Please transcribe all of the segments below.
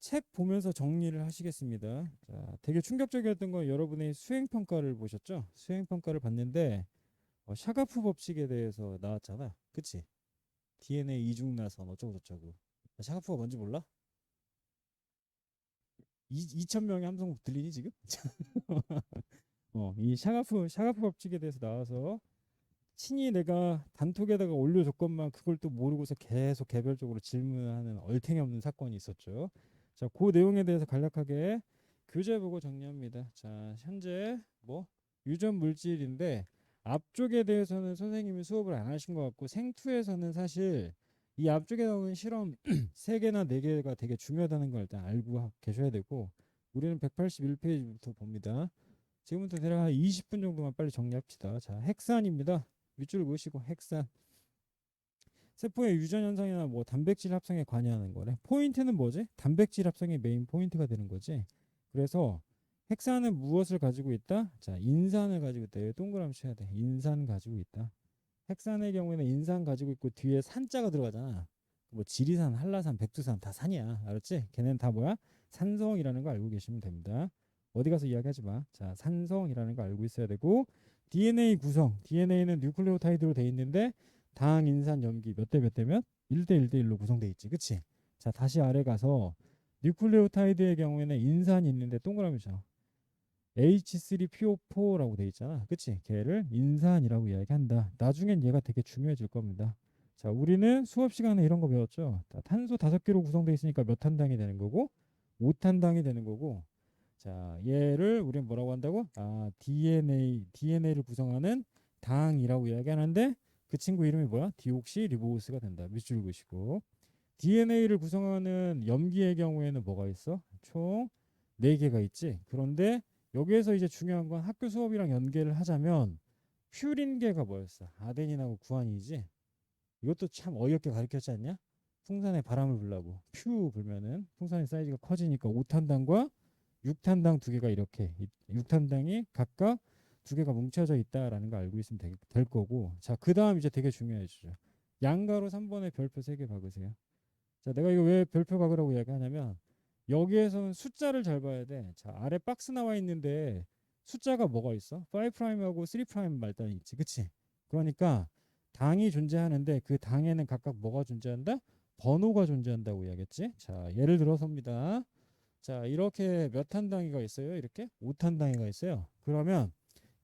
책 보면서 정리를 하시겠습니다. 자, 되게 충격적이었던 건 여러분의 수행평가를 보셨죠? 수행평가를 봤는데 샤가프 법칙에 대해서 나왔잖아. 그치? DNA 이중나선 어쩌고저쩌고. 샤가프가 뭔지 몰라? 2,000명의 함성 들리니 지금? 이 샤가프 법칙에 대해서 나와서 친히 내가 단톡에다가 올려줬건만 그걸 또 모르고서 계속 개별적으로 질문하는 얼탱이 없는 사건이 있었죠. 자, 그 내용에 대해서 간략하게 교재 보고 정리합니다. 자, 현재 뭐 유전 물질인데 앞쪽에 대해서는 선생님이 수업을 안 하신 것 같고 생투에서는 사실 이 앞쪽에 나오는 실험 3개나 4개가 되게 중요하다는 걸 일단 알고 계셔야 되고 우리는 181페이지부터 봅니다. 지금부터 대략 한 20분 정도만 빨리 정리합시다. 자, 핵산입니다. 밑줄 그으시고 핵산. 세포의 유전 현상이나 뭐 단백질 합성에 관여하는 거래. 포인트는 뭐지? 단백질 합성이 메인 포인트가 되는 거지. 그래서 핵산은 무엇을 가지고 있다? 자, 인산을 가지고 있다. 여기 동그라미 쳐야 돼. 인산 가지고 있다. 핵산의 경우에는 인산 가지고 있고 뒤에 산자가 들어가잖아. 뭐 지리산, 한라산, 백두산 다 산이야. 알았지? 걔는 다 뭐야? 산성이라는 거 알고 계시면 됩니다. 어디 가서 이야기하지 마. 자, 산성이라는 거 알고 있어야 되고 DNA 구성. DNA는 뉴클레오타이드로 돼 있는데 당, 인산, 염기 몇 대 몇 대면 1대 1대 1로 구성돼 있지. 그치? 자, 다시 아래 가서 뉴클레오타이드의 경우에는 인산이 있는데 동그라미 쳐. H3PO4라고 돼 있잖아. 그치? 걔를 인산이라고 이야기한다. 나중엔 얘가 되게 중요해질 겁니다. 자, 우리는 수업 시간에 이런 거 배웠죠. 탄소 5개로 구성되어 있으니까 몇 탄당이 되는 거고 5탄당이 되는 거고 자, 얘를 우리는 뭐라고 한다고? DNA를 구성하는 당이라고 이야기하는데 그 친구 이름이 뭐야? 디옥시리보스가 된다. 밑줄 그으시고 DNA를 구성하는 염기의 경우에는 뭐가 있어? 총 4개가 있지. 그런데 여기에서 이제 중요한 건 학교 수업이랑 연계를 하자면 퓨린계가 뭐였어? 아데닌하고 구안이지. 이것도 참 어이없게 가르쳤지 않냐? 풍선에 바람을 불라고 퓨 불면은 풍선의 사이즈가 커지니까 5탄당과 6탄당 2개가 이렇게 6탄당이 각각 2개가 뭉쳐져 있다라는 걸 알고 있으면 될 거고 자, 그 다음 이제 되게 중요해지죠. 양가로 3번에 별표 3개 박으세요. 자, 내가 이거 왜 별표 박으라고 이야기하냐면 여기에서는 숫자를 잘 봐야 돼. 자, 아래 박스 나와 있는데 숫자가 뭐가 있어? 5'하고 3' 말단이 있지. 그치? 그러니까 당이 존재하는데 그 당에는 각각 뭐가 존재한다? 번호가 존재한다고 이야기했지. 자, 예를 들어서입니다. 자, 이렇게 몇 탄 단위가 있어요? 이렇게 5탄 단위가 있어요. 그러면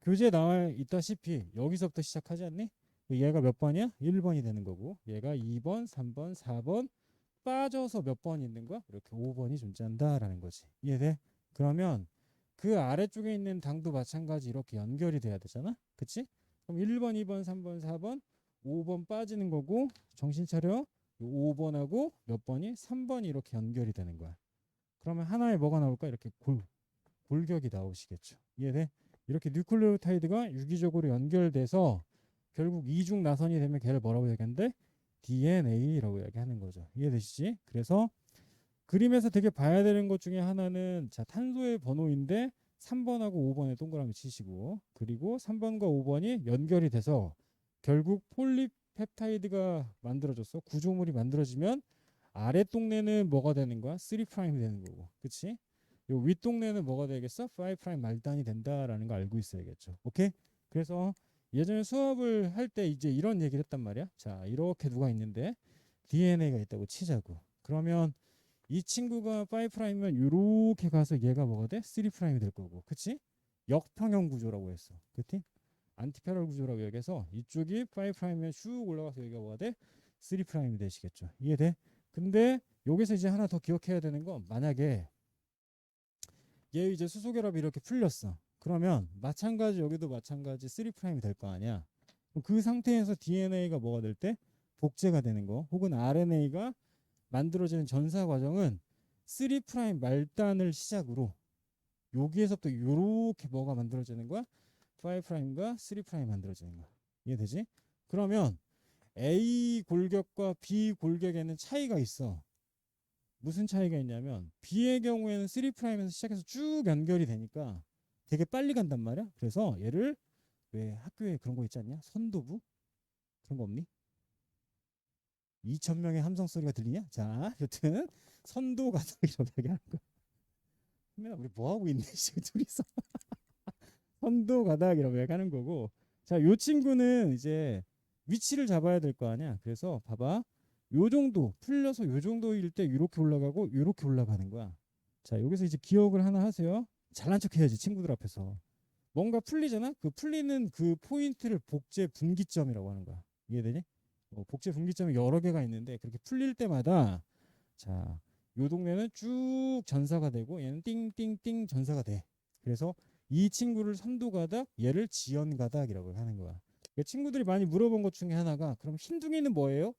교재에 나와 있다시피 여기서부터 시작하지 않니? 얘가 몇 번이야? 1번이 되는 거고 얘가 2번, 3번, 4번 빠져서 몇 번 있는 거야? 이렇게 5번이 존재한다라는 거지. 이해돼? 그러면 그 아래쪽에 있는 당도 마찬가지 이렇게 연결이 돼야 되잖아? 그치? 그럼 1번, 2번, 3번, 4번, 5번 빠지는 거고 정신 차려. 5번하고 몇 번이? 3번이 이렇게 연결이 되는 거야. 그러면 하나에 뭐가 나올까? 이렇게 골격이 나오시겠죠. 이해돼? 이렇게 뉴클레오타이드가 유기적으로 연결돼서 결국 이중 나선이 되면 걔를 뭐라고 얘기하는데? DNA라고 이야기하는 거죠. 이해되시지? 그래서 그림에서 되게 봐야 되는 것 중에 하나는 자, 탄소의 번호인데 3번하고 5번에 동그라미 치시고 그리고 3번과 5번이 연결이 돼서 결국 폴리펩타이드가 만들어졌어. 구조물이 만들어지면 아래 동네는 뭐가 되는 거야? 3'이 되는 거고. 그치? 요 윗동네는 뭐가 되겠어? 5' 말단이 된다라는 거 알고 있어야겠죠. 오케이? 그래서 예전에 수업을 할 때 이제 이런 얘기를 했단 말이야. 자, 이렇게 누가 있는데 DNA가 있다고 치자고. 그러면 이 친구가 5'이면 이렇게 가서 얘가 뭐가 돼? 3'이 될 거고. 그치? 역평형 구조라고 했어. 그치? 안티패럴 구조라고 얘기해서 이쪽이 5'이면 슉 올라가서 여기가 뭐가 돼? 3'이 되시겠죠. 이해돼? 근데 여기서 이제 하나 더 기억해야 되는 건 만약에 얘 이제 수소결합이 이렇게 풀렸어. 그러면 마찬가지 여기도 마찬가지 3'이 될 거 아니야. 그럼 그 상태에서 DNA가 뭐가 될 때? 복제가 되는 거. 혹은 RNA가 만들어지는 전사 과정은 3' 말단을 시작으로 여기에서부터 이렇게 뭐가 만들어지는 거야? 5'과 3' 만들어지는 거야. 이해되지? 그러면 A 골격과 B 골격에는 차이가 있어. 무슨 차이가 있냐면 B의 경우에는 3'에서 시작해서 쭉 연결이 되니까 되게 빨리 간단 말이야. 그래서 얘를 왜 학교에 그런 거 있지 않냐? 선도부? 그런 거 없니? 2,000명의 함성 소리가 들리냐? 자, 여튼 선도 가닥이라고 얘기하는 거야. 맨날 우리 뭐 하고 있네 지금 둘이서. 선도 가닥이라고 얘기하는 거고. 자, 요 친구는 이제 위치를 잡아야 될 거 아니야. 그래서 봐봐. 요 정도 풀려서 요 정도일 때 이렇게 올라가고 이렇게 올라가는 거야. 자, 여기서 이제 기억을 하나 하세요. 잘난 척 해야지 친구들 앞에서. 뭔가 풀리잖아. 그 풀리는 그 포인트를 복제 분기점이라고 하는 거야. 이해되니? 복제 분기점이 여러 개가 있는데 그렇게 풀릴 때마다 자, 요 동네는 쭉 전사가 되고 얘는 띵띵띵 전사가 돼. 그래서 이 친구를 선도가닥, 얘를 지연가닥이라고 하는 거야. 그 친구들이 많이 물어본 것 중에 하나가 그럼 흰둥이는 뭐예요?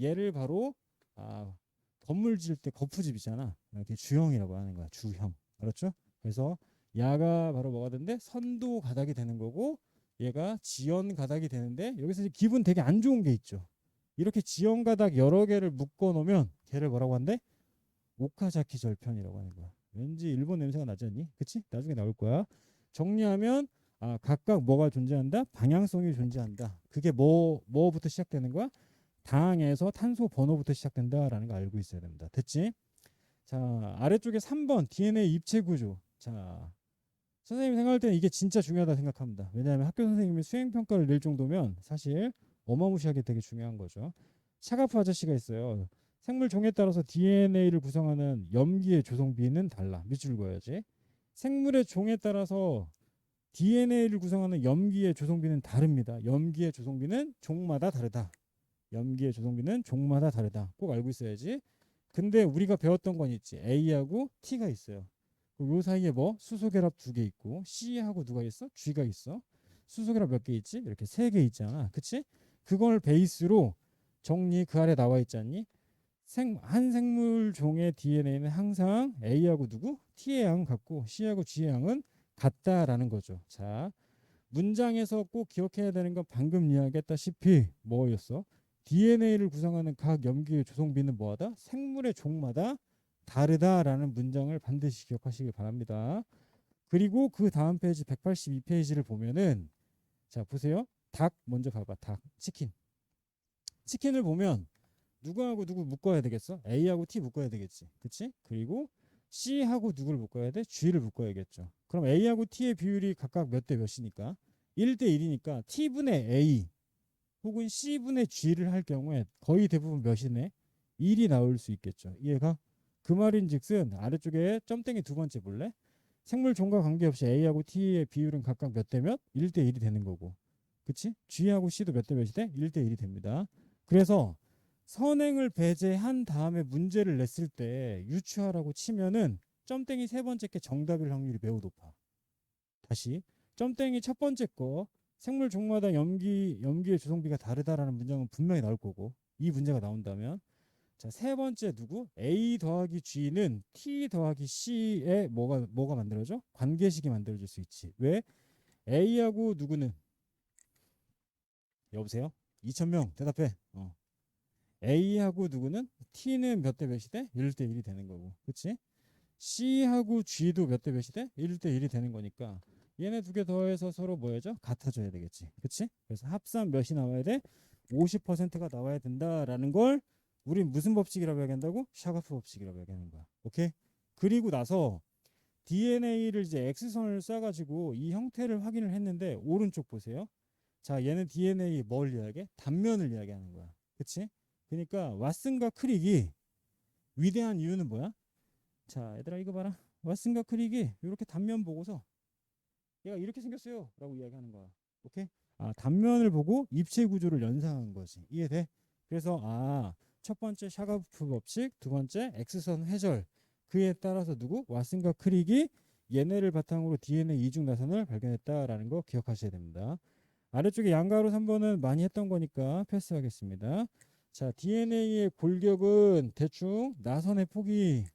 얘를 바로 건물 지을 때 거푸집이잖아. 이렇게 주형이라고 하는 거야. 주형. 알았죠? 그래서 야가 바로 뭐가 되는데 선도가닥이 되는 거고 얘가 지연가닥이 되는데 여기서 이제 기분 되게 안 좋은 게 있죠. 이렇게 지연가닥 여러 개를 묶어 놓으면 걔를 뭐라고 한대? 오카자키 절편이라고 하는 거야. 왠지 일본 냄새가 나지 않니? 그치? 나중에 나올 거야. 정리하면 각각 뭐가 존재한다? 방향성이 존재한다. 그게 뭐부터 시작되는 거야? 당에서 탄소 번호부터 시작된다라는 거 알고 있어야 됩니다. 됐지? 자, 아래쪽에 3번 DNA 입체 구조. 자, 선생님이 생각할 때는 이게 진짜 중요하다 생각합니다. 왜냐하면 학교 선생님이 수행 평가를 낼 정도면 사실 어마무시하게 되게 중요한 거죠. 차가프 아저씨가 있어요. 생물 종에 따라서 DNA를 구성하는 염기의 조성비는 달라. 밑줄 그어야지. 생물의 종에 따라서 DNA를 구성하는 염기의 조성비는 다릅니다. 염기의 조성비는 종마다 다르다. 염기의 조성비는 종마다 다르다. 꼭 알고 있어야지. 근데 우리가 배웠던 건 있지. A하고 T가 있어요. 요 사이에 뭐 수소결합 2개 있고 C하고 누가 있어? G가 있어. 수소결합 몇 개 있지? 이렇게 3개 있잖아. 그치? 그걸 베이스로 정리 그 아래 나와 있지 않니? 한 생물 종의 DNA는 항상 A하고 누구? T의 양은 같고 C하고 G의 양은 같다라는 거죠. 자, 문장에서 꼭 기억해야 되는 건 방금 이야기했다시피 뭐였어? DNA를 구성하는 각 염기의 조성비는 뭐하다? 생물의 종마다 다르다라는 문장을 반드시 기억하시길 바랍니다. 그리고 그 다음 페이지 182페이지를 보면은 자 보세요. 닭 먼저 봐봐. 닭 치킨. 치킨을 보면 누구하고 누구 묶어야 되겠어? A하고 T 묶어야 되겠지. 그치? 그리고 C하고 누구를 묶어야 돼? G를 묶어야겠죠. 그럼 A하고 T의 비율이 각각 몇 대 몇이니까? 1대 1이니까 T분의 A 혹은 C분의 G를 할 경우에 거의 대부분 몇이네? 1이 나올 수 있겠죠. 이해가? 그 말인즉슨 아래쪽에 점땡이 두 번째 볼래? 생물 종과 관계없이 A하고 T의 비율은 각각 몇 대 몇? 1대 1이 되는 거고. 그치? G하고 C도 몇 대 몇이 돼? 1대 1이 됩니다. 그래서 선행을 배제한 다음에 문제를 냈을 때 유추하라고 치면은 점땡이 세 번째 게 정답일 확률이 매우 높아. 다시 점땡이 첫 번째 거 생물 종마다 염기의 조성비가 다르다라는 문장은 분명히 나올 거고 이 문제가 나온다면 자, 세 번째 누구? A 더하기 G는 T 더하기 C에 뭐가 만들어져? 관계식이 만들어질 수 있지. 왜? A하고 누구는 여보세요? 2,000명 대답해. A하고 누구는 T는 몇 대 몇이 돼? 1대 1이 되는 거고. 그치? C하고 G도 몇 대 몇이 돼? 1대 1이 되는 거니까 얘네 두 개 더해서 서로 뭐야죠? 같아져야 되겠지. 그치? 그래서 합산 몇이 나와야 돼? 50%가 나와야 된다라는 걸 우린 무슨 법칙이라고 얘기한다고? 샤가프 법칙이라고 얘기하는 거야. 오케이? 그리고 나서 DNA를 이제 X선을 쏴가지고 이 형태를 확인을 했는데 오른쪽 보세요. 자, 얘는 DNA 뭘 이야기해? 단면을 이야기하는 거야. 그치? 그러니까 왓슨과 크릭이 위대한 이유는 뭐야? 자, 얘들아 이거 봐라. 왓슨과 크릭이 이렇게 단면 보고서 얘가 이렇게 생겼어요 라고 이야기하는 거야. 오케이? 단면을 보고 입체 구조를 연상한 거지. 이해돼? 그래서 첫 번째 샤가프 법칙, 두 번째 X선 회절. 그에 따라서 누구? 왓슨과 크릭이 얘네를 바탕으로 DNA 이중 나선을 발견했다라는 거 기억하셔야 됩니다. 아래쪽에 양가로 3번은 많이 했던 거니까 패스하겠습니다. 자, DNA의 골격은 대충 나선의 폭이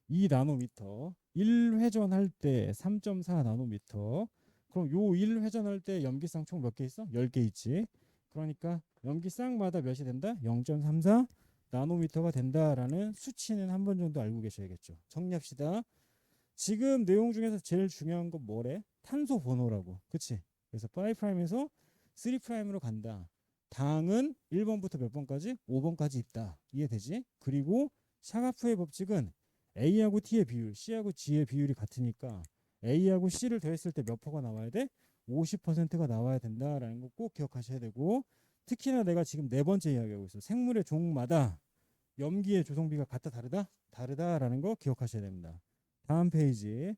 2나노미터, 1회전할 때 3.4 나노미터. 그럼 요 1회전할 때 염기쌍 총 몇 개 있어? 10개 있지. 그러니까 염기쌍마다 몇이 된다? 0.34 나노미터가 된다라는 수치는 한 번 정도 알고 계셔야겠죠. 정리합시다. 지금 내용 중에서 제일 중요한 건 뭐래? 탄소 번호라고. 그치? 그래서 5'에서 3'으로 간다. 당은 1번부터 몇 번까지? 5번까지 있다. 이해되지? 그리고 샤가프의 법칙은 A하고 T의 비율, C하고 G의 비율이 같으니까 A하고 C를 더했을 때 몇 퍼가 나와야 돼? 50%가 나와야 된다라는 거 꼭 기억하셔야 되고, 특히나 내가 지금 네 번째 이야기하고 있어. 생물의 종마다 염기의 조성비가 같다 다르다? 다르다라는 거 기억하셔야 됩니다. 다음 페이지.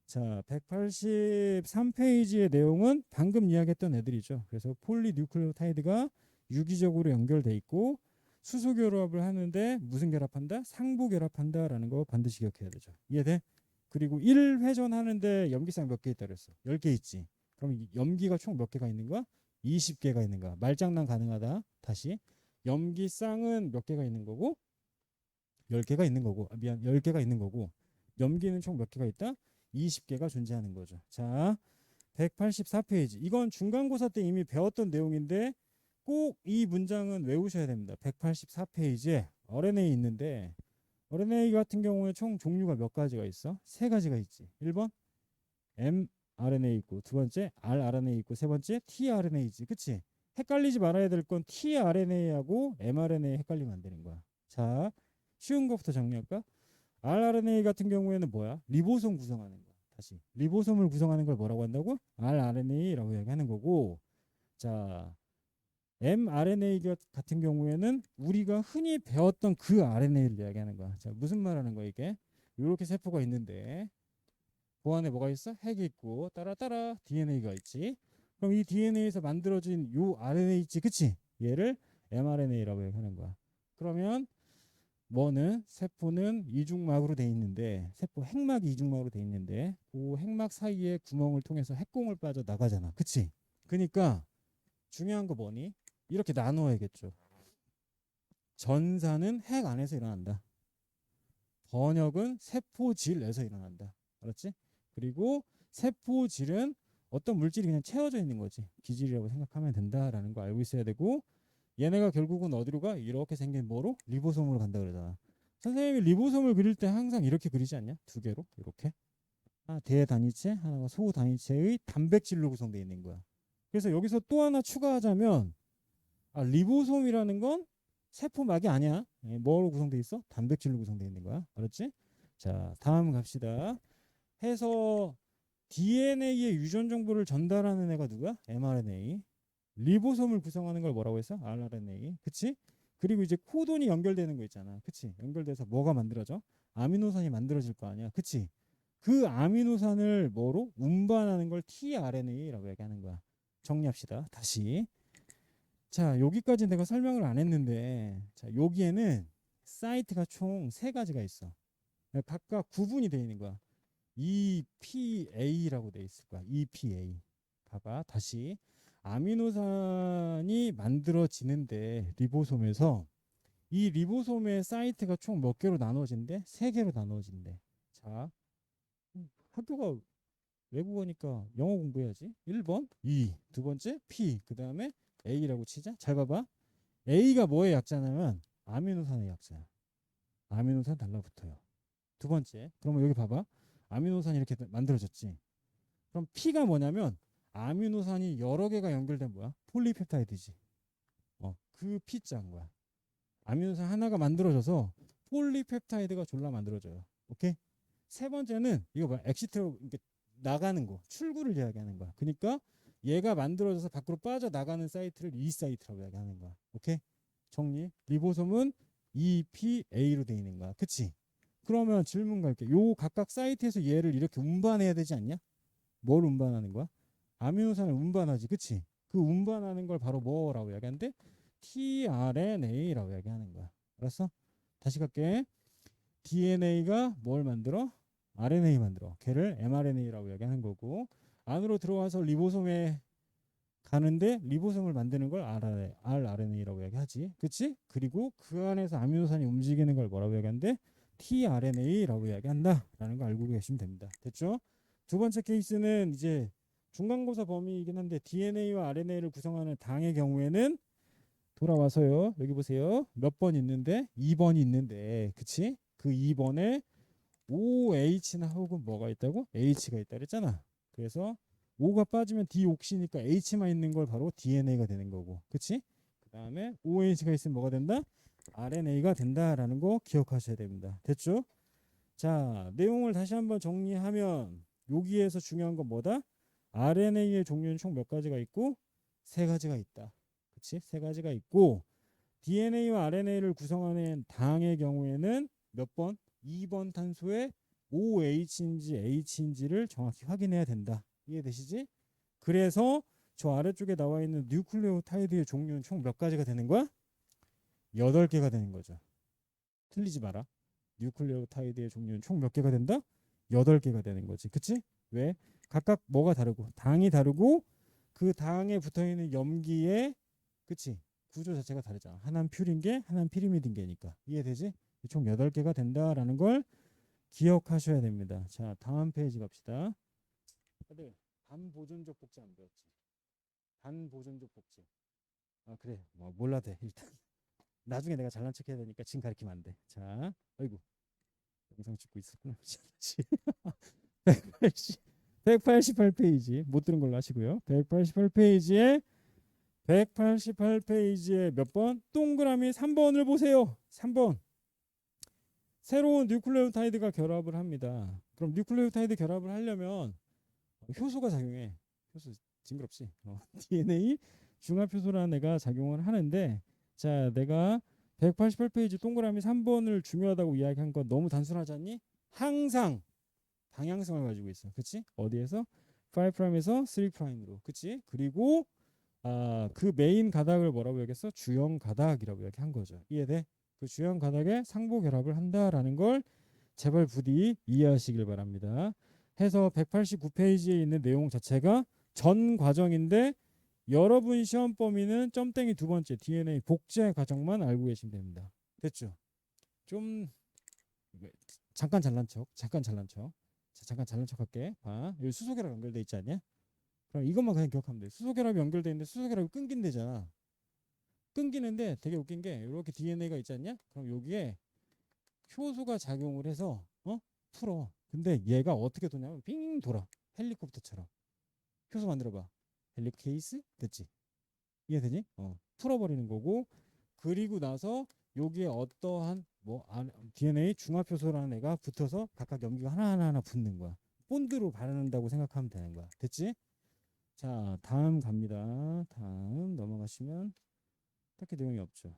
자, 183페이지의 내용은 방금 이야기했던 애들이죠. 그래서 폴리뉴클레오타이드가 유기적으로 연결돼 있고 수소 결합을 하는데 무슨 결합한다? 상부 결합한다라는 거 반드시 기억해야 되죠. 이해돼? 그리고 1회전 하는데 염기쌍 몇 개 있다 그랬어? 10개 있지. 그럼 염기가 총 몇 개가 있는 거야? 20개가 있는 거야. 말장난 가능하다. 다시. 염기쌍은 몇 개가 있는 거고? 10개가 있는 거고. 미안. 10개가 있는 거고. 염기는 총 몇 개가 있다? 20개가 존재하는 거죠. 자, 184페이지. 이건 중간고사 때 이미 배웠던 내용인데 꼭 이 문장은 외우셔야 됩니다. 184페이지에 RNA 있는데 RNA 같은 경우에 총 종류가 몇 가지가 있어? 세 가지가 있지. 1번 mRNA 있고, 두 번째 rRNA 있고, 세 번째 tRNA지. 그치? 헷갈리지 말아야 될 건 tRNA하고 mRNA 헷갈리면 안 되는 거야. 자, 쉬운 것부터 정리할까? rRNA 같은 경우에는 뭐야? 리보솜 구성하는 거야. 다시 리보솜을 구성하는 걸 뭐라고 한다고? rRNA라고 이야기하는 거고, 자, mRNA 같은 경우에는 우리가 흔히 배웠던 그 RNA를 이야기하는 거야. 자, 무슨 말하는 거야 이게? 이렇게 세포가 있는데 그 안에 뭐가 있어? 핵이 있고 따라 DNA가 있지. 그럼 이 DNA에서 만들어진 요 RNA 있지, 그치? 얘를 mRNA라고 얘기하는 거야. 그러면 뭐는 세포는 이중막으로 돼 있는데, 세포 핵막이 이중막으로 돼 있는데 그 핵막 사이에 구멍을 통해서 핵공을 빠져 나가잖아, 그치? 그러니까 중요한 거 뭐니? 이렇게 나누어야겠죠. 전사는 핵 안에서 일어난다. 번역은 세포질에서 일어난다. 알았지? 그리고 세포질은 어떤 물질이 그냥 채워져 있는 거지. 기질이라고 생각하면 된다라는 거 알고 있어야 되고, 얘네가 결국은 어디로 가? 이렇게 생긴 뭐로? 리보솜으로 간다 그러잖아. 선생님이 리보솜을 그릴 때 항상 이렇게 그리지 않냐? 두 개로 이렇게. 하나 대단위체, 하나가 소단위체의 단백질로 구성되어 있는 거야. 그래서 여기서 또 하나 추가하자면, 리보솜이라는 건 세포막이 아니야. 뭐로 구성되어 있어? 단백질로 구성되어 있는 거야. 알았지? 자, 다음 갑시다. 해서 DNA의 유전 정보를 전달하는 애가 누가? mRNA. 리보솜을 구성하는 걸 뭐라고 했어? rRNA. 그치? 그리고 이제 코돈이 연결되는 거 있잖아. 그치? 연결돼서 뭐가 만들어져? 아미노산이 만들어질 거 아니야. 그치? 그 아미노산을 뭐로? 운반하는 걸 tRNA라고 얘기하는 거야. 정리합시다. 다시. 자, 여기까지 내가 설명을 안 했는데, 자, 여기에는 사이트가 총 세 가지가 있어. 각각 구분이 되어 있는 거야. EPA라고 돼 있을 거야. EPA. 봐봐. 다시. 아미노산이 만들어지는데 리보솜에서 이 리보솜의 사이트가 총 몇 개로 나눠진대? 세 개로 나눠진대. 자, 학교가 외국어니까 영어 공부해야지. 1번 E, 두 번째 P, 그 다음에 A라고 치자. 잘 봐봐. A가 뭐의 약자냐면 아미노산의 약자야. 아미노산 달라붙어요. 두 번째. 그러면 여기 봐봐. 아미노산이 이렇게 만들어졌지. 그럼 P가 뭐냐면 아미노산이 여러 개가 연결된 뭐야? 폴리펩타이드지. 그 P자인 거야. 아미노산 하나가 만들어져서 폴리펩타이드가 졸라 만들어져요. 오케이? 세 번째는 이거 뭐야? 엑시트로 이렇게 나가는 거, 출구를 이야기하는 거야. 그러니까 얘가 만들어져서 밖으로 빠져나가는 사이트를 이 사이트라고 이야기하는 거야. 오케이? 정리. 리보솜은 EPA로 되어 있는 거야. 그치? 그러면 질문 갈게. 요 각각 사이트에서 얘를 이렇게 운반해야 되지 않냐? 뭘 운반하는 거야? 아미노산을 운반하지. 그치? 그 운반하는 걸 바로 뭐라고 이야기하는데? tRNA라고 이야기하는 거야. 알았어? 다시 갈게. DNA가 뭘 만들어? RNA 만들어. 걔를 mRNA라고 이야기하는 거고, 안으로 들어와서 리보솜에 가는데 리보솜을 만드는 걸 rRNA라고 이야기하지. 그치? 그리고 그 안에서 아미노산이 움직이는 걸 뭐라고 이야기하는데? tRNA라고 이야기한다 라는 거 알고 계시면 됩니다. 됐죠? 두 번째 케이스는 이제 중간고사 범위이긴 한데, DNA와 RNA를 구성하는 당의 경우에는 돌아와서요. 여기 보세요. 몇 번 있는데? 2번이 있는데, 그치? 그 2번에 OH나 혹은 뭐가 있다고? H가 있다 그랬잖아. 그래서 O가 빠지면 디옥시니까 H만 있는 걸 바로 DNA가 되는 거고, 그치? 그다음에 OH가 있으면 뭐가 된다? RNA가 된다라는 거 기억하셔야 됩니다. 됐죠? 자, 내용을 다시 한번 정리하면 여기에서 중요한 건 뭐다? RNA의 종류는 총 몇 가지가 있고 세 가지가 있다. 그치? 세 가지가 있고 DNA와 RNA를 구성하는 당의 경우에는 몇 번? 2번 탄소의 OH인지 H인지를 정확히 확인해야 된다. 이해되시지? 그래서 저 아래쪽에 나와 있는 뉴클레오타이드의 종류는 총 몇 가지가 되는 거야? 8개가 되는 거죠. 틀리지 마라. 뉴클레오타이드의 종류는 총 몇 개가 된다? 8개가 되는 거지. 그치? 왜? 각각 뭐가 다르고 당이 다르고 그 당에 붙어있는 염기의 그치? 구조 자체가 다르잖아. 하나는 퓨린계, 하나는 피리미딘계니까. 이해되지? 총 8개가 된다라는 걸 기억하셔야 됩니다. 자, 다음 페이지 갑시다. 다들 반보존적 복제 안 배웠지? 반보존적 복제. 아, 그래. 뭐 몰라도 돼. 일단 나중에 내가 잘난 척 해야 되니까 지금 가르치면 안 돼. 자, 아이고. 영상 찍고 있었구나. 188페이지 못 들은 걸로 하시고요. 188페이지에 몇 번? 동그라미 3번을 보세요. 3번. 새로운 뉴클레오타이드가 결합을 합니다. 그럼 뉴클레오타이드 결합을 하려면 효소가 작용해. 효소 징그럽지? DNA 중합효소라는 애가 작용을 하는데 자, 내가 188페이지 동그라미 3번을 중요하다고 이야기한 건 너무 단순하지 않니? 항상 방향성을 가지고 있어. 그치? 어디에서? 5'에서 3'으로. 그치? 그리고 그 메인 가닥을 뭐라고 얘기했어? 주형 가닥이라고 얘기한 거죠. 이해돼? 그 주형 가닥에 상보 결합을 한다라는 걸 제발 부디 이해하시길 바랍니다. 해서 189페이지에 있는 내용 자체가 전 과정인데 여러분 시험 범위는 점땡이 두 번째 DNA 복제 과정만 알고 계시면 됩니다. 됐죠? 좀 잠깐 잘난 척. 자, 잠깐 잘난 척 할게. 봐. 여기 수소결합 연결돼 있지 않냐? 그럼 이것만 그냥 기억하면 돼. 수소결합이 연결돼 있는데 수소결합이 끊긴대잖아. 끊기는데 되게 웃긴 게 이렇게 DNA가 있지 않냐? 그럼 여기에 효소가 작용을 해서 풀어. 근데 얘가 어떻게 도냐면 빙 돌아. 헬리콥터처럼. 효소 만들어봐. 헬리케이스? 됐지? 이해되니? 풀어버리는 거고 그리고 나서 여기에 어떠한 DNA 중합효소라는 애가 붙어서 각각 염기가 하나하나 붙는 거야. 본드로 바른다고 생각하면 되는 거야. 됐지? 자, 다음 갑니다. 다음 넘어가시면 딱히 내용이 없죠.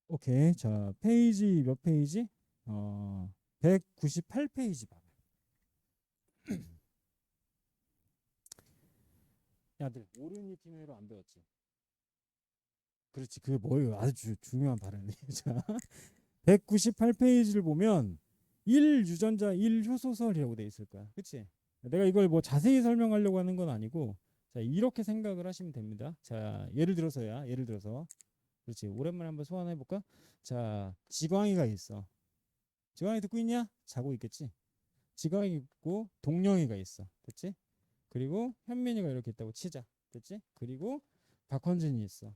오케이. 자, 페이지 몇 페이지? 198페이지 봐. 야들 오르니티노로 안 배웠지? 그렇지. 그게 뭐예요? 아주 중요한 발언이에요. 자, 198페이지를 보면 1유전자 1효소설이라고 돼 있을 거야. 그치? 내가 이걸 뭐 자세히 설명하려고 하는 건 아니고 자, 이렇게 생각을 하시면 됩니다. 자, 예를 들어서 그렇지. 오랜만에 한번 소환해 볼까? 자, 지광이가 있어. 지광이 듣고 있냐? 자고 있겠지. 지광이 있고 동영이가 있어. 됐지? 그리고 현민이가 이렇게 있다고 치자. 됐지? 그리고 박헌진이 있어.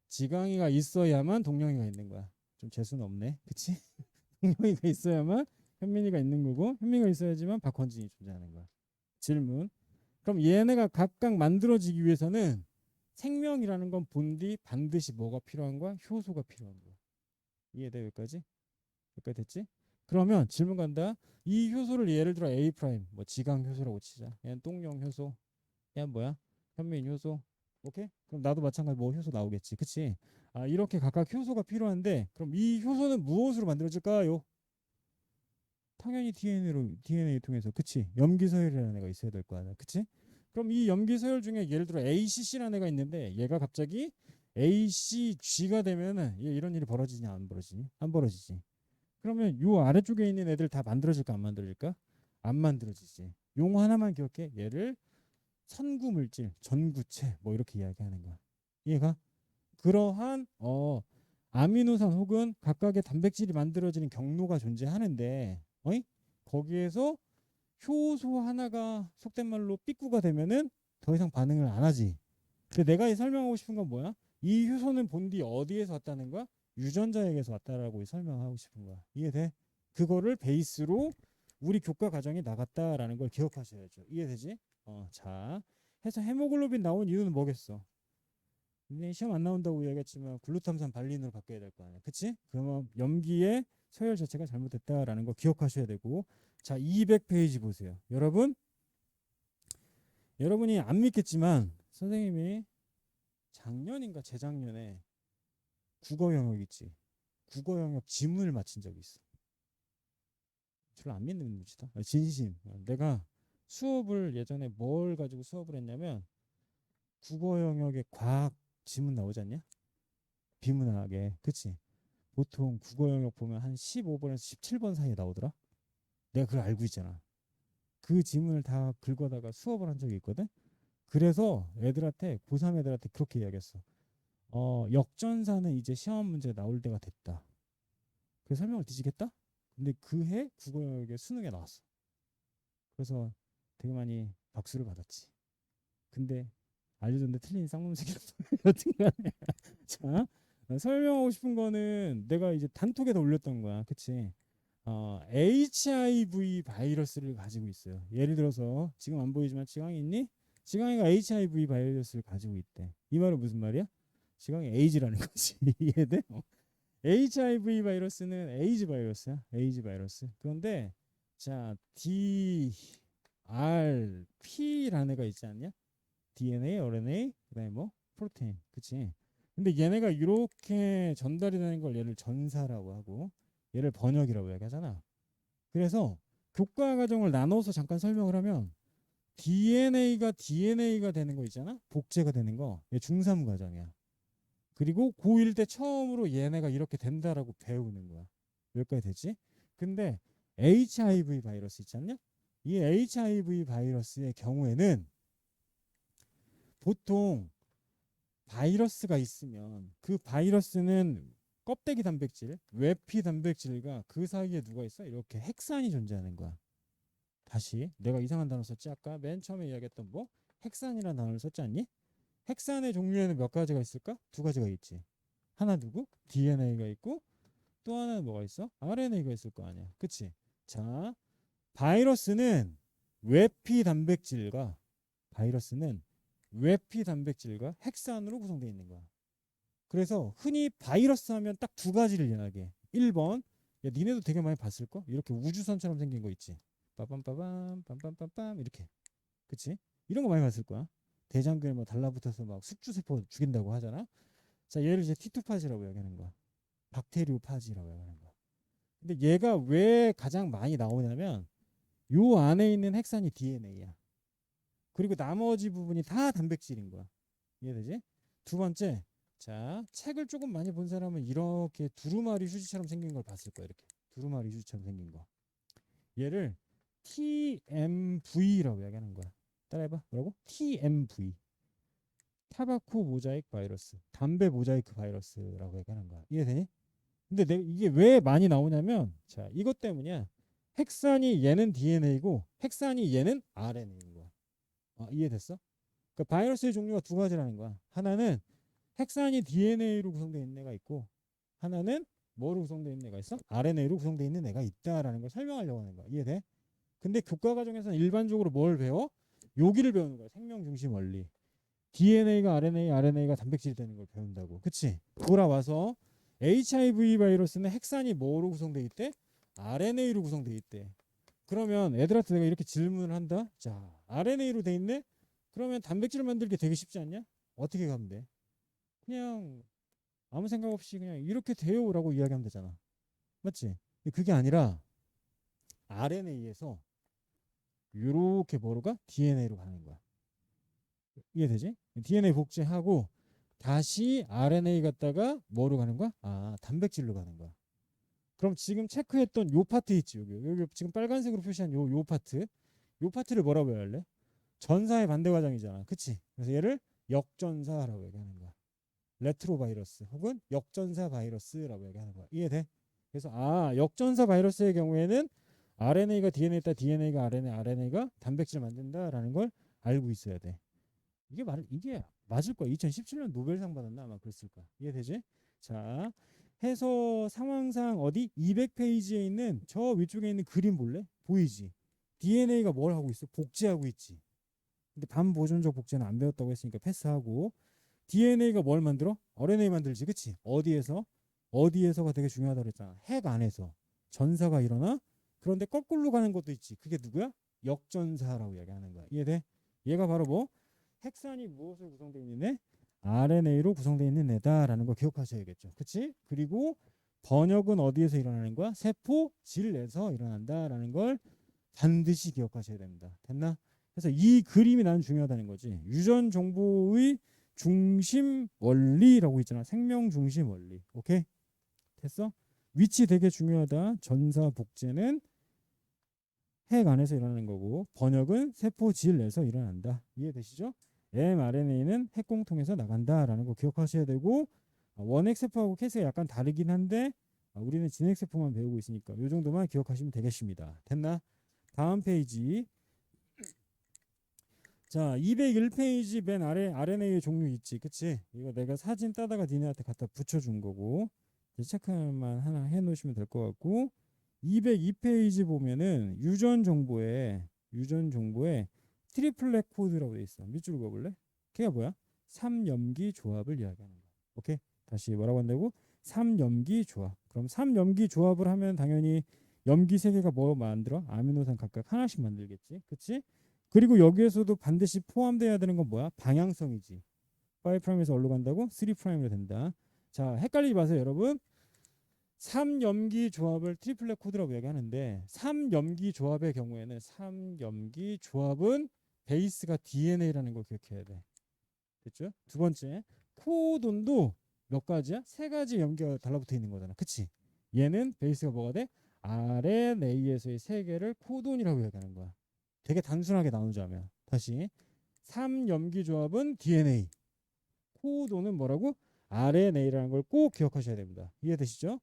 지광이가 있어야만 동영이가 있는 거야. 좀 재수는 없네. 그치? 동영이가 있어야만 현민이가 있는 거고 현민이가 있어야지만 박헌진이 존재하는 거야. 질문. 그럼 얘네가 각각 만들어지기 위해서는 생명이라는 건 본디 반드시 뭐가 필요한 거야? 효소가 필요한 거야. 이해돼? 여기까지? 여기까지 됐지? 그러면 질문 간다. 이 효소를 예를 들어 A 프라임 뭐 지강 효소라고 치자. 얘는 똥용 효소. 얘는 뭐야? 현민 효소. 오케이? 그럼 나도 마찬가지 뭐 효소 나오겠지. 그치? 이렇게 각각 효소가 필요한데 그럼 이 효소는 무엇으로 만들어질까요? 당연히 DNA 통해서. 그치? 염기서열이라는 애가 있어야 될 거 아니야. 그치? 그럼 이 염기서열 중에 예를 들어 ACC라는 애가 있는데 얘가 갑자기 ACG가 되면은 이런 일이 벌어지냐 안 벌어지니? 안 벌어지지. 그러면 요 아래쪽에 있는 애들 다 만들어질까 안 만들어질까? 안 만들어지지. 용어 하나만 기억해. 얘를 선구물질, 전구체 뭐 이렇게 이야기하는 거야. 이해가? 그러한 아미노산 혹은 각각의 단백질이 만들어지는 경로가 존재하는데 거기에서 효소 하나가 속된 말로 삐꾸가 되면은 더 이상 반응을 안 하지. 근데 내가 설명하고 싶은 건 뭐야? 이 효소는 본디 어디에서 왔다는 거야? 유전자에게서 왔다라고 설명하고 싶은 거야. 이해돼? 그거를 베이스로 우리 교과 과정에 나갔다라는 걸 기억하셔야죠. 이해되지? 자, 해서 헤모글로빈 나온 이유는 뭐겠어? 근데 시험 안 나온다고 이야기했지만 글루탐산 발린으로 바뀌어야 될 거 아니야. 그치? 그러면 염기의 서열 자체가 잘못됐다라는 거 기억하셔야 되고. 자, 200페이지 보세요. 여러분이 안 믿겠지만 선생님이 작년인가 재작년에 국어 영역 있지. 국어 영역 지문을 맞힌 적이 있어. 별로 안 믿는 눈치다. 진심. 내가 수업을 예전에 뭘 가지고 수업을 했냐면 국어 영역의 과학 지문 나오지 않냐? 비문학에. 그치? 보통 국어 영역 보면 한 15번에서 17번 사이에 나오더라. 내가 그걸 알고 있잖아. 그 지문을 다 긁어다가 수업을 한 적이 있거든. 그래서 애들한테 고3 애들한테 그렇게 이야기했어. 역전사는 이제 시험 문제 나올 때가 됐다. 그 설명을 뒤지겠다? 근데 그 해 국어 영역에 수능에 나왔어. 그래서 되게 많이 박수를 받았지. 근데 알려줬는데 틀린 쌍놈새끼라서 어떻게 하냐. 자, 설명하고 싶은 거는 내가 이제 단톡에다 올렸던 거야. 그치? HIV 바이러스를 가지고 있어요. 예를 들어서 지금 안 보이지만 지강이 있니? 지강이가 HIV 바이러스를 가지고 있대. 이 말은 무슨 말이야? 지강이 에이즈라는 거지. 이해돼? HIV 바이러스는 에이즈 바이러스야. 에이즈 바이러스. 그런데 자, DRP라는 애가 있지 않냐? DNA, RNA, 그다음에 뭐 프로테인. 그치? 근데 얘네가 이렇게 전달이 되는 걸 얘를 전사라고 하고 얘를 번역이라고 얘기하잖아. 그래서 교과 과정을 나눠서 잠깐 설명을 하면 DNA가 되는 거 있잖아. 복제가 되는 거. 얘 중3 과정이야. 그리고 고1 때 처음으로 얘네가 이렇게 된다라고 배우는 거야. 여기까지 됐지? 근데 HIV 바이러스 있지 않냐? 이 HIV 바이러스의 경우에는 보통 바이러스가 있으면 그 바이러스는 껍데기 단백질, 외피 단백질과 그 사이에 누가 있어? 이렇게 핵산이 존재하는 거야. 다시 내가 이상한 단어 썼지? 아까 맨 처음에 이야기했던 뭐? 핵산이라는 단어를 썼지 않니? 핵산의 종류에는 몇 가지가 있을까? 두 가지가 있지. 하나 누구? DNA가 있고 또 하나는 뭐가 있어? RNA가 있을 거 아니야. 그치? 자, 바이러스는 외피 단백질과 바이러스는 외피 단백질과 핵산으로 구성되어 있는 거야. 그래서 흔히 바이러스 하면 딱 두 가지를 이야기해. 1번, 야, 니네도 되게 많이 봤을걸? 이렇게 우주선처럼 생긴 거 있지. 빠밤빠밤, 빰빰빰빰 이렇게. 그치? 이런 거 많이 봤을 거야. 대장균에 뭐 달라붙어서 막 숙주세포 죽인다고 하잖아. 자, 얘를 이제 티투파지라고 얘기하는 거야. 박테리오파지라고 얘기하는 거야. 근데 얘가 왜 가장 많이 나오냐면 요 안에 있는 핵산이 DNA야. 그리고 나머지 부분이 다 단백질인 거야. 이해되지? 두 번째, 자, 책을 조금 많이 본 사람은 이렇게 두루마리 휴지처럼 생긴 걸 봤을 거야. 이렇게 두루마리 휴지처럼 생긴 거. 얘를 TMV라고 이야기하는 거야. 따라해봐. 뭐라고? TMV. 타바코 모자이크 바이러스, 담배 모자이크 바이러스라고 얘기하는 거야. 이해되니? 근데 이게 왜 많이 나오냐면, 자, 이것 때문이야. 핵산이 얘는 DNA고 핵산이 얘는 RNA인 거야. 이해됐어? 그러니까 바이러스의 종류가 두 가지라는 거야. 하나는 핵산이 DNA로 구성되어 있는 애가 있고, 하나는 뭐로 구성되어 있는 애가 있어? RNA로 구성되어 있는 애가 있다라는 걸 설명하려고 하는 거야. 이해돼? 근데 교과 과정에서는 일반적으로 뭘 배워? 여기를 배우는 거야. 생명 중심 원리. DNA가 RNA, RNA가 단백질이 되는 걸 배운다고. 그치? 돌아와서 HIV 바이러스는 핵산이 뭐로 구성되어 있대? RNA로 구성되어 있대. 그러면 애들한테 내가 이렇게 질문을 한다. 자, RNA로 돼 있네? 그러면 단백질을 만들기 되게 쉽지 않냐? 어떻게 가면 돼? 그냥 아무 생각 없이 그냥 이렇게 돼요라고 이야기하면 되잖아. 맞지? 근데 그게 아니라 RNA에서 이렇게 뭐로 가? DNA로 가는 거야. 이해되지? DNA 복제하고 다시 RNA 갖다가 뭐로 가는 거야? 단백질로 가는 거야. 그럼 지금 체크했던 요 파트 있지? 여기 지금 빨간색으로 표시한 요 파트. 요 파트를 뭐라고 해야 할래? 전사의 반대 과정이잖아. 그치? 그래서 얘를 역전사라고 얘기하는 거야. 레트로 바이러스 혹은 역전사 바이러스라고 얘기하는 거야. 이해돼? 그래서 역전사 바이러스의 경우에는 RNA가 DNA다, DNA가 RNA, RNA가 단백질을 만든다라는 걸 알고 있어야 돼. 이게 맞을 거야. 2017년 노벨상 받았나 아마 그랬을 거야. 이해되지? 자, 해서 상황상 어디 200페이지에 있는 저 위쪽에 있는 그림 볼래? 보이지? DNA가 뭘 하고 있어? 복제하고 있지. 근데 반보존적 복제는 안 배웠다고 했으니까 패스하고, DNA가 뭘 만들어? RNA 만들지, 그치? 어디에서? 어디에서가 되게 중요하다고 그랬잖아. 핵 안에서 전사가 일어나. 그런데 거꾸로 가는 것도 있지. 그게 누구야? 역전사라고 이야기하는 거야. 이해돼? 얘가 바로 뭐? 핵산이 무엇으로 구성되어 있는 애? RNA로 구성되어 있는 애다라는 거 기억하셔야겠죠. 그치? 그리고 번역은 어디에서 일어나는 거야? 세포 질에서 일어난다라는 걸 반드시 기억하셔야 됩니다. 됐나? 그래서 이 그림이 나는 중요하다는 거지. 유전 정보의 중심 원리라고 있잖아. 생명 중심 원리. 오케이? 됐어? 위치 되게 중요하다. 전사 복제는 핵 안에서 일어나는 거고 번역은 세포 질 내에서 일어난다. 이해되시죠? mRNA는 핵공통에서 나간다라는 거 기억하셔야 되고 원핵 세포하고 케이스가 약간 다르긴 한데 우리는 진핵 세포만 배우고 있으니까 이 정도만 기억하시면 되겠습니다. 됐나? 다음 페이지. 자, 201페이지 맨 아래 RNA 종류 있지, 그치? 이거 내가 사진 따다가 니네한테 갖다 붙여준 거고 체크만 하나 해놓으시면 될 것 같고 202페이지 보면은 유전 정보에 트리플렛 코드라고 돼 있어. 밑줄 그어볼래? 걔가 뭐야? 3염기 조합을 이야기하는 거야. 오케이? 다시 뭐라고 한다고? 3염기 조합. 그럼 3염기 조합을 하면 당연히 염기 세 개가 뭐 만들어? 아미노산 각각 하나씩 만들겠지, 그치? 그리고 여기에서도 반드시 포함돼야 되는 건 뭐야? 방향성이지. 5'에서 어디로 간다고? 3'로 된다. 자, 헷갈리지 마세요, 여러분. 3염기 조합을 트리플렛 코드라고 이야기하는데 3염기 조합의 경우에는 3염기 조합은 베이스가 DNA라는 걸 기억해야 돼. 됐죠? 두 번째, 코돈도 몇 가지야? 세 가지 염기가 달라붙어 있는 거잖아. 그치? 얘는 베이스가 뭐가 돼? RNA에서의 세 개를 코돈이라고 이야기하는 거야. 되게 단순하게 나누자면 다시 3염기 조합은 DNA, 코돈은 뭐라고? RNA라는 걸 꼭 기억하셔야 됩니다. 이해되시죠?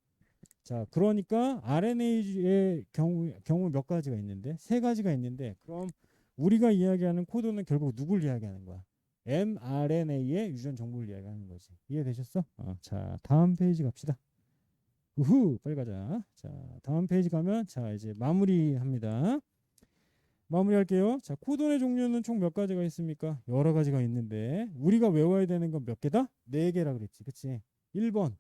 자, 그러니까 RNA의 경우 몇 가지가 있는데 세 가지가 있는데 그럼 우리가 이야기하는 코드는 결국 누굴 이야기하는 거야? mRNA의 유전 정보를 이야기하는 거지. 이해되셨어? 자, 다음 페이지 갑시다. 우후, 빨리 가자. 자, 다음 페이지 가면 자 이제 마무리합니다. 마무리할게요. 자, 코돈의 종류는 총 몇 가지가 있습니까? 여러 가지가 있는데 우리가 외워야 되는 건 몇 개다? 네 개라 그랬지, 그치? 1번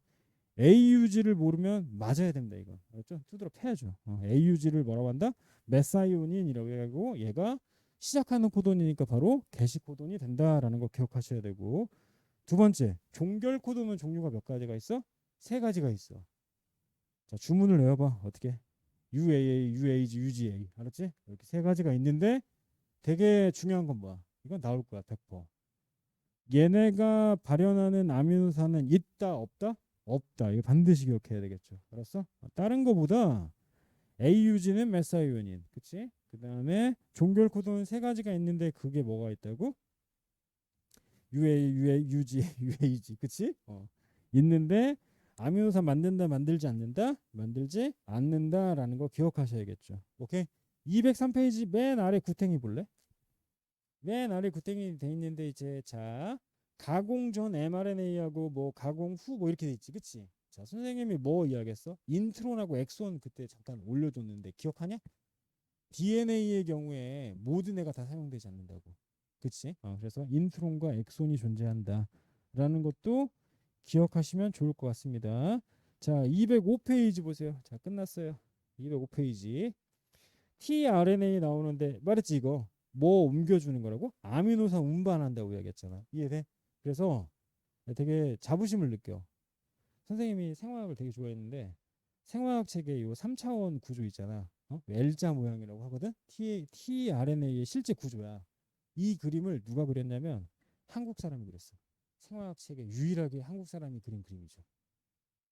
AUG를 모르면 맞아야 됩니다. 이거 알았죠? 두드러 패야죠. AUG를 뭐라고 한다? 메사이오닌이라고 해가지고 얘가 시작하는 코돈이니까 바로 게시 코돈이 된다라는 거 기억하셔야 되고 두 번째 종결 코돈은 종류가 몇 가지가 있어? 세 가지가 있어. 자, 주문을 외워봐. 어떻게? UAA, UAG, UGA 알았지? 이렇게 세 가지가 있는데 되게 중요한 건 뭐야? 이건 나올 거야 100%. 얘네가 발현하는 아미노산은 있다 없다? 없다. 이거 반드시 기억해야 되겠죠. 알았어? 다른 거보다 AUG는 메사이오닌, 그치? 그 다음에 종결 코드는 세 가지가 있는데 그게 뭐가 있다고? UG, UAG, 그치? 있는데 아미노산 만든다, 만들지 않는다? 만들지 않는다라는 거 기억하셔야겠죠. 오케이? 203페이지 맨 아래 구탱이 볼래? 맨 아래 구탱이 돼 있는데 이제 자 가공 전 mRNA하고 뭐 가공 후 뭐 이렇게 돼 있지, 그치? 자, 선생님이 뭐 이야기했어? 인트론하고 엑손 그때 잠깐 올려줬는데 기억하냐? DNA의 경우에 모든 애가 다 사용되지 않는다고, 그치? 그래서 인트론과 엑손이 존재한다라는 것도 기억하시면 좋을 것 같습니다. 자, 205페이지 보세요. 자, 끝났어요. 205페이지. tRNA 나오는데 말했지 이거 뭐 옮겨주는 거라고? 아미노산 운반한다고 이야기했잖아. 이해돼? 그래서 되게 자부심을 느껴. 선생님이 생화학을 되게 좋아했는데 생화학 책에 요 3차원 구조 있잖아. L자 모양이라고 하거든. tRNA의 실제 구조야. 이 그림을 누가 그렸냐면 한국 사람이 그렸어. 생화학 책에 유일하게 한국 사람이 그린 그림이죠.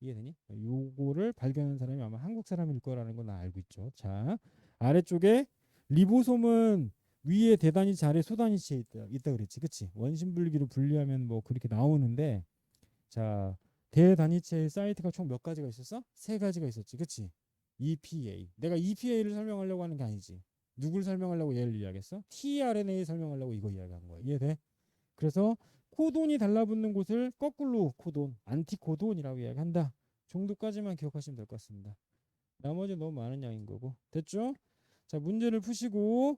이해되니? 요거를 발견한 사람이 아마 한국 사람일 거라는 건 나 알고 있죠. 자, 아래쪽에 리보솜은 위에 대단위체 아래 소단위체에 있다 그랬지, 그치? 원심분리기로 분리하면 뭐 그렇게 나오는데 자, 대단위체 사이트가 총 몇 가지가 있었어? 세 가지가 있었지, 그치? EPA. 내가 EPA를 설명하려고 하는 게 아니지. 누굴 설명하려고 얘를 이야기했어? tRNA 설명하려고 이거 이야기한 거야. 이해돼? 그래서 코돈이 달라붙는 곳을 거꾸로 코돈, 안티코돈이라고 이야기한다. 정도까지만 기억하시면 될 것 같습니다. 나머지 너무 많은 양인 거고. 됐죠? 자, 문제를 푸시고